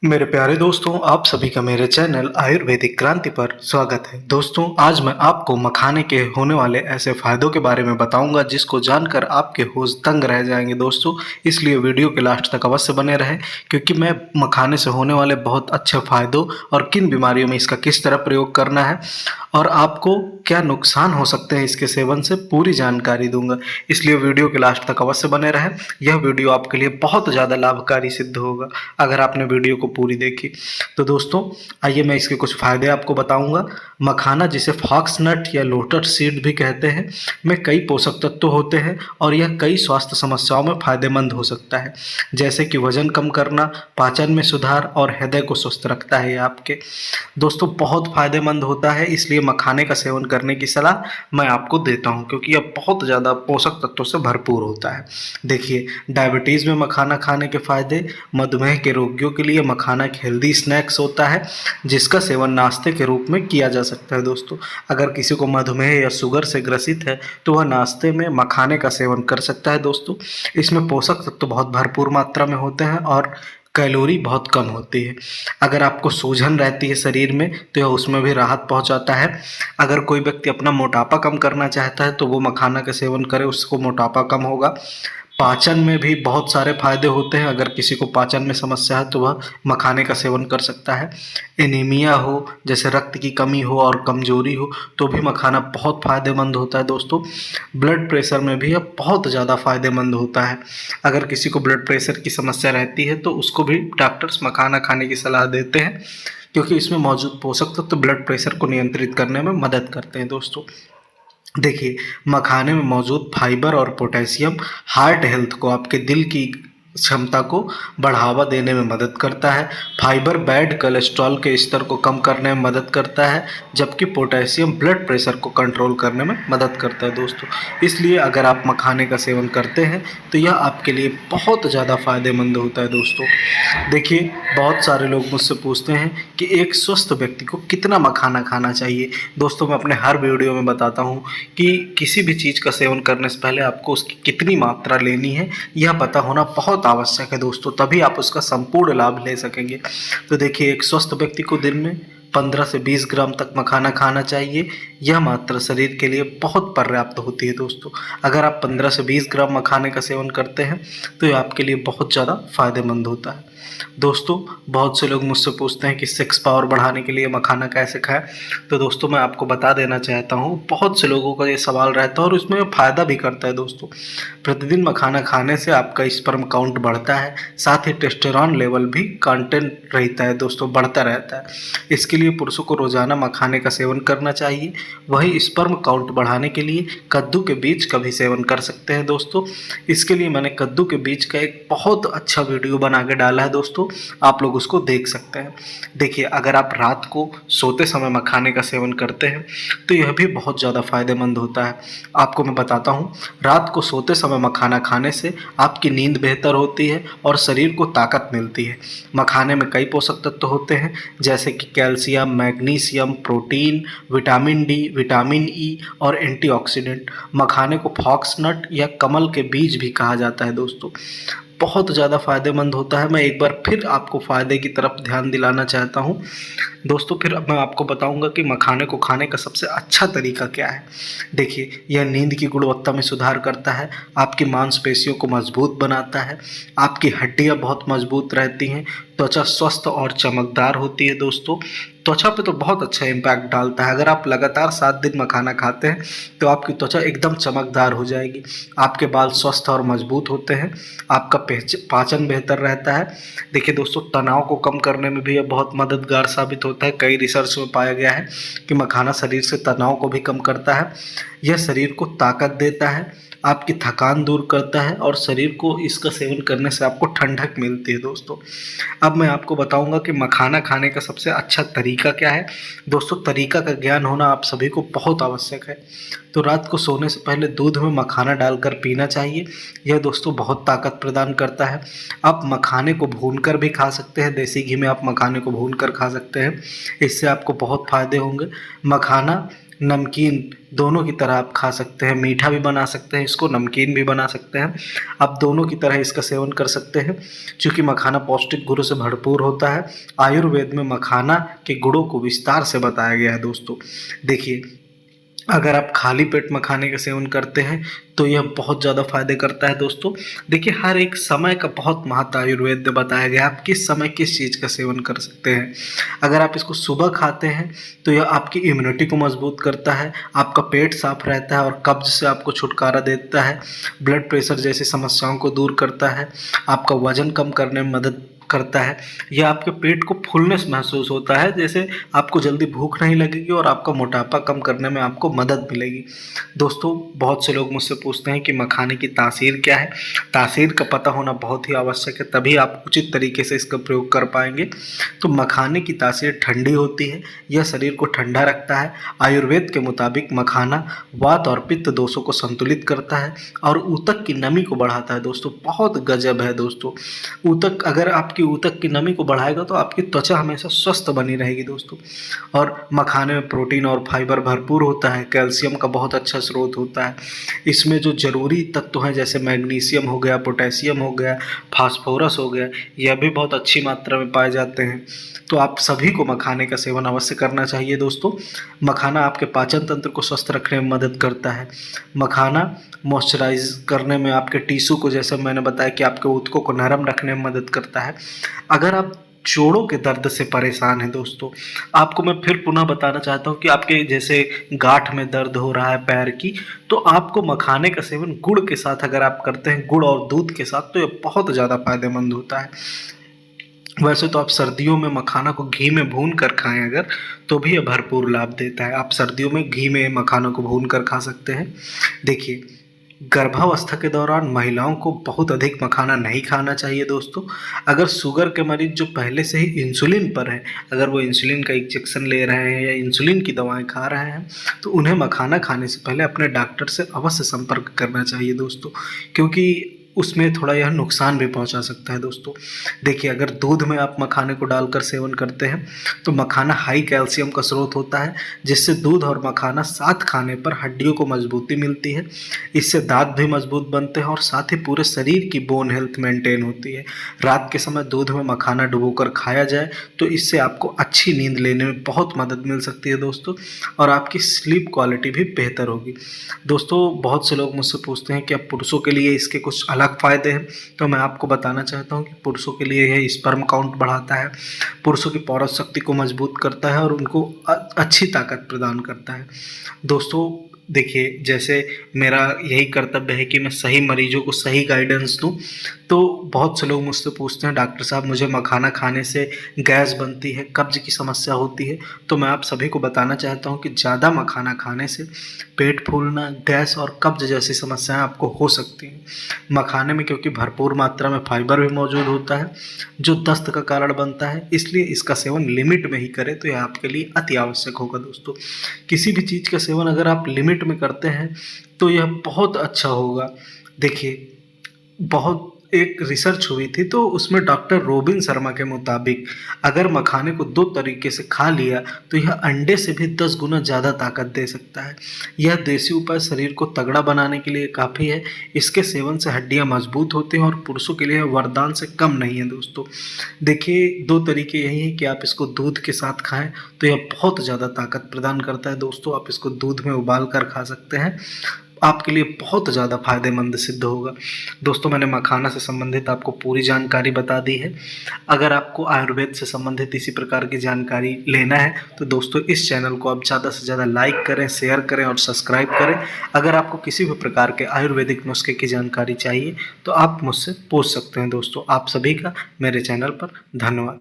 मेरे प्यारे दोस्तों, आप सभी का मेरे चैनल आयुर्वेदिक क्रांति पर स्वागत है। दोस्तों, आज मैं आपको मखाने के होने वाले ऐसे फ़ायदों के बारे में बताऊंगा जिसको जानकर आपके होश दंग रह जाएंगे दोस्तों। इसलिए वीडियो के लास्ट तक अवश्य बने रहें, क्योंकि मैं मखाने से होने वाले बहुत अच्छे फ़ायदों और किन बीमारियों में इसका किस तरह प्रयोग करना है और आपको क्या नुकसान हो सकते हैं इसके सेवन से, पूरी जानकारी दूंगा। इसलिए वीडियो के लास्ट तक अवश्य बने रहें। यह वीडियो आपके लिए बहुत ज़्यादा लाभकारी सिद्ध होगा अगर आपने वीडियो को पूरी देखी। तो दोस्तों, आइए मैं इसके कुछ फ़ायदे आपको बताऊंगा। मखाना, जिसे फॉक्सनट या लोटस सीड भी कहते हैं, में कई पोषक तत्व होते हैं और यह कई स्वास्थ्य समस्याओं में फ़ायदेमंद हो सकता है, जैसे कि वजन कम करना, पाचन में सुधार और हृदय को स्वस्थ रखता है। ये आपके दोस्तों बहुत फ़ायदेमंद होता है, इसलिए मखाने का सेवन करने की सलाह मैं आपको देता हूँ, क्योंकि यह बहुत ज़्यादा पोषक तत्वों से भरपूर होता है। देखिए, डायबिटीज़ में मखाना खाने के फ़ायदे। मधुमेह के रोगियों के लिए मखाना एक हेल्दी स्नैक्स होता है, जिसका सेवन नाश्ते के रूप में किया जा सकता है। दोस्तों, अगर किसी को मधुमेह या शुगर से ग्रसित है तो वह नाश्ते में मखाने का सेवन कर सकता है। दोस्तों, इसमें पोषक तत्व बहुत भरपूर मात्रा में होते हैं और कैलोरी बहुत कम होती है। अगर आपको सूजन रहती है शरीर में तो यह उसमें भी राहत पहुंचाता है। अगर कोई व्यक्ति अपना मोटापा कम करना चाहता है तो वो मखाना का सेवन करे, उसको मोटापा कम होगा। पाचन में भी बहुत सारे फायदे होते हैं। अगर किसी को पाचन में समस्या है तो वह मखाने का सेवन कर सकता है। एनीमिया हो, जैसे रक्त की कमी हो और कमजोरी हो, तो भी मखाना बहुत फायदेमंद होता है। दोस्तों, ब्लड प्रेशर में भी यह बहुत ज़्यादा फायदेमंद होता है। अगर किसी को ब्लड प्रेशर की समस्या रहती है तो उसको भी डॉक्टर्स मखाना खाने की सलाह देते हैं, क्योंकि इसमें मौजूद पोषक तत्व ब्लड प्रेशर को नियंत्रित करने में मदद करते हैं। दोस्तों, देखिए, मखाने में मौजूद फाइबर और पोटेशियम हार्ट हेल्थ को, आपके दिल की क्षमता को बढ़ावा देने में मदद करता है। फाइबर बैड कोलेस्ट्रॉल के स्तर को कम करने में मदद करता है, जबकि पोटेशियम ब्लड प्रेशर को कंट्रोल करने में मदद करता है। दोस्तों, इसलिए अगर आप मखाने का सेवन करते हैं तो यह आपके लिए बहुत ज़्यादा फायदेमंद होता है। दोस्तों, देखिए, बहुत सारे लोग मुझसे पूछते हैं कि एक स्वस्थ व्यक्ति को कितना मखाना खाना चाहिए। दोस्तों, मैं अपने हर वीडियो में बताता हूँ कि किसी भी चीज़ का सेवन करने से पहले आपको उसकी कितनी मात्रा लेनी है, यह पता होना बहुत आवश्यक है। दोस्तों, तभी आप उसका संपूर्ण लाभ ले सकेंगे। तो देखिए, एक स्वस्थ व्यक्ति को दिन में 15 से 20 ग्राम तक मखाना खाना चाहिए। यह मात्रा शरीर के लिए बहुत पर्याप्त होती है। दोस्तों, अगर आप 15 से 20 ग्राम मखाने का सेवन करते हैं तो यह आपके लिए बहुत ज़्यादा फायदेमंद होता है। दोस्तों, बहुत से लोग मुझसे पूछते हैं कि सेक्स पावर बढ़ाने के लिए मखाना कैसे खाएं। तो दोस्तों, मैं आपको बता देना चाहता हूँ, बहुत से लोगों का ये सवाल रहता है और उसमें फ़ायदा भी करता है। दोस्तों, प्रतिदिन मखाना खाने से आपका स्पर्म काउंट बढ़ता है, साथ ही टेस्टोस्टेरोन लेवल भी कांस्टेंट रहता है। दोस्तों, बढ़ता रहता है। इसके लिए पुरुषों को रोजाना मखाने का सेवन करना चाहिए। वही स्पर्म काउंट बढ़ाने के लिए कद्दू के बीज का भी सेवन कर सकते हैं। दोस्तों, इसके लिए मैंने कद्दू के बीज का एक बहुत अच्छा वीडियो बना के डाला है। दोस्तों, आप लोग उसको देख सकते हैं। देखिए, अगर आप रात को सोते समय मखाने का सेवन करते हैं तो यह भी बहुत ज़्यादा फायदेमंद होता है। आपको मैं बताता हूँ, रात को सोते समय मखाना खाने से आपकी नींद बेहतर होती है और शरीर को ताकत मिलती है। मखाने में कई पोषक तत्व होते हैं, जैसे कि calcium, magnesium, protein, vitamin D, vitamin E और एंटीऑक्सीडेंट। मखाने को फॉक्सनट या कमल के बीज भी कहा जाता है। दोस्तों, बहुत ज़्यादा फायदेमंद होता है। मैं एक बार फिर आपको फ़ायदे की तरफ ध्यान दिलाना चाहता हूँ। दोस्तों, फिर अब मैं आपको बताऊंगा कि मखाने को खाने का सबसे अच्छा तरीका क्या है। देखिए, यह नींद की गुणवत्ता में सुधार करता है, आपकी मांसपेशियों को मजबूत बनाता है, आपकी हड्डियां बहुत मजबूत रहती हैं, त्वचा स्वस्थ और चमकदार होती है। दोस्तों, त्वचा पे तो बहुत अच्छा इम्पैक्ट डालता है। अगर आप लगातार 7 दिन मखाना खाते हैं तो आपकी त्वचा एकदम चमकदार हो जाएगी, आपके बाल स्वस्थ और मजबूत होते हैं, आपका पाचन बेहतर रहता है। देखिए दोस्तों, तनाव को कम करने में भी यह बहुत मददगार साबित होता है। कई रिसर्च में पाया गया है कि मखाना शरीर से तनाव को भी कम करता है। यह शरीर को ताकत देता है, आपकी थकान दूर करता है और शरीर को इसका सेवन करने से आपको ठंडक मिलती है। दोस्तों, अब मैं आपको बताऊंगा कि मखाना खाने का सबसे अच्छा तरीका क्या है। दोस्तों, तरीका का ज्ञान होना आप सभी को बहुत आवश्यक है। तो रात को सोने से पहले दूध में मखाना डालकर पीना चाहिए। यह दोस्तों बहुत ताकत प्रदान करता है। आप मखाने को भूनकर भी खा सकते हैं, देसी घी में आप मखाने को भूनकर खा सकते हैं, इससे आपको बहुत फ़ायदे होंगे। मखाना नमकीन दोनों की तरह आप खा सकते हैं। मीठा भी बना सकते हैं इसको, नमकीन भी बना सकते हैं। आप दोनों की तरह इसका सेवन कर सकते हैं। चूँकि मखाना पौष्टिक गुणों से भरपूर होता है, आयुर्वेद में मखाना के गुणों को विस्तार से बताया गया है दोस्तों। देखिए, अगर आप खाली पेट मखाने का सेवन करते हैं तो यह बहुत ज़्यादा फायदे करता है दोस्तों। देखिए, हर एक समय का बहुत महत्व आयुर्वेद में बताया गया है, आप किस समय किस चीज़ का सेवन कर सकते हैं। अगर आप इसको सुबह खाते हैं तो यह आपकी इम्यूनिटी को मजबूत करता है, आपका पेट साफ रहता है और कब्ज से आपको छुटकारा देता है, ब्लड प्रेशर जैसी समस्याओं को दूर करता है, आपका वजन कम करने में मदद करता है। यह आपके पेट को फुलनेस महसूस होता है, जैसे आपको जल्दी भूख नहीं लगेगी और आपका मोटापा कम करने में आपको मदद मिलेगी। दोस्तों, बहुत से लोग मुझसे पूछते हैं कि मखाने की तासीर क्या है। तासीर का पता होना बहुत ही आवश्यक है, तभी आप उचित तरीके से इसका प्रयोग कर पाएंगे। तो मखाने की तासीर ठंडी होती है, यह शरीर को ठंडा रखता है। आयुर्वेद के मुताबिक मखाना वात और पित्त दोषों को संतुलित करता है और ऊतक की नमी को बढ़ाता है दोस्तों। बहुत गजब है दोस्तों। ऊतक, अगर आपकी ऊतक की नमी को बढ़ाएगा तो आपकी त्वचा हमेशा स्वस्थ बनी रहेगी दोस्तों। और मखाने में प्रोटीन और फाइबर भरपूर होता है, कैल्शियम का बहुत अच्छा स्रोत होता है। इसमें जो जरूरी तत्व हैं जैसे मैग्नीशियम हो गया, पोटेशियम हो गया, फास्फोरस हो गया, यह भी बहुत अच्छी मात्रा में पाए जाते हैं। तो आप सभी को मखाने का सेवन अवश्य करना चाहिए दोस्तों। मखाना आपके पाचन तंत्र को स्वस्थ रखने में मदद करता है। मखाना मॉइस्चराइज करने में, आपके टिश्यू को, जैसे मैंने बताया कि आपके ऊतकों को नरम रखने में मदद करता है। अगर आप जोड़ों के दर्द से परेशान हैं दोस्तों, आपको मैं फिर पुनः बताना चाहता हूँ कि आपके जैसे गांठ में दर्द हो रहा है पैर की, तो आपको मखाने का सेवन गुड़ के साथ अगर आप करते हैं, गुड़ और दूध के साथ, तो ये बहुत ज़्यादा फायदेमंद होता है। वैसे तो आप सर्दियों में मखाना को घी में भून कर खाएं अगर, तो भी यह भरपूर लाभ देता है। आप सर्दियों में घी में मखानों को भून कर खा सकते हैं। देखिए, गर्भावस्था के दौरान महिलाओं को बहुत अधिक मखाना नहीं खाना चाहिए दोस्तों। अगर शुगर के मरीज जो पहले से ही इंसुलिन पर हैं, अगर वो इंसुलिन का इंजेक्शन ले रहे हैं या इंसुलिन की दवाएं खा रहे हैं, तो उन्हें मखाना खाने से पहले अपने डॉक्टर से अवश्य संपर्क करना चाहिए दोस्तों, क्योंकि उसमें थोड़ा यह नुकसान भी पहुंचा सकता है दोस्तों। देखिए, अगर दूध में आप मखाने को डालकर सेवन करते हैं तो मखाना हाई कैल्शियम का स्रोत होता है, जिससे दूध और मखाना साथ खाने पर हड्डियों को मजबूती मिलती है। इससे दांत भी मजबूत बनते हैं और साथ ही पूरे शरीर की बोन हेल्थ मेंटेन होती है। रात के समय दूध में मखाना डुबोकर खाया जाए तो इससे आपको अच्छी नींद लेने में बहुत मदद मिल सकती है दोस्तों, और आपकी स्लीप क्वालिटी भी बेहतर होगी। दोस्तों, बहुत से लोग मुझसे पूछते हैं कि अब पुरुषों के लिए इसके कुछ अलग फायदे हैं, तो मैं आपको बताना चाहता हूं कि पुरुषों के लिए यह स्पर्म काउंट बढ़ाता है, पुरुषों की पौरुष शक्ति को मजबूत करता है और उनको अच्छी ताकत प्रदान करता है। दोस्तों, देखिए, जैसे मेरा यही कर्तव्य है कि मैं सही मरीजों को सही गाइडेंस दूं, तो बहुत से लोग मुझसे पूछते हैं, डॉक्टर साहब मुझे मखाना खाने से गैस बनती है, कब्ज की समस्या होती है। तो मैं आप सभी को बताना चाहता हूं कि ज़्यादा मखाना खाने से पेट फूलना, गैस और कब्ज जैसी समस्याएं आपको हो सकती हैं। मखाने में क्योंकि भरपूर मात्रा में फाइबर भी मौजूद होता है जो दस्त का कारण बनता है, इसलिए इसका सेवन लिमिट में ही करें तो यह आपके लिए अति आवश्यक होगा दोस्तों। किसी भी चीज़ का सेवन अगर आप लिमिट में करते हैं तो यह बहुत अच्छा होगा। देखिए, बहुत एक रिसर्च हुई थी तो उसमें डॉक्टर रोबिन शर्मा के मुताबिक अगर मखाने को 2 तरीके से खा लिया तो यह अंडे से भी 10 गुना ज़्यादा ताकत दे सकता है। यह देसी उपाय शरीर को तगड़ा बनाने के लिए काफ़ी है। इसके सेवन से हड्डियां मजबूत होती हैं और पुरुषों के लिए वरदान से कम नहीं है दोस्तों। देखिए, 2 तरीके यही हैं कि आप इसको दूध के साथ खाएं तो यह बहुत ज़्यादा ताकत प्रदान करता है दोस्तों। आप इसको दूध में उबाल कर खा सकते हैं, आपके लिए बहुत ज़्यादा फायदेमंद सिद्ध होगा। दोस्तों, मैंने मखाना से संबंधित आपको पूरी जानकारी बता दी है। अगर आपको आयुर्वेद से संबंधित इसी प्रकार की जानकारी लेना है तो दोस्तों इस चैनल को आप ज़्यादा से ज़्यादा लाइक करें, शेयर करें और सब्सक्राइब करें। अगर आपको किसी भी प्रकार के आयुर्वेदिक नुस्खे की जानकारी चाहिए तो आप मुझसे पूछ सकते हैं दोस्तों। आप सभी का मेरे चैनल पर धन्यवाद।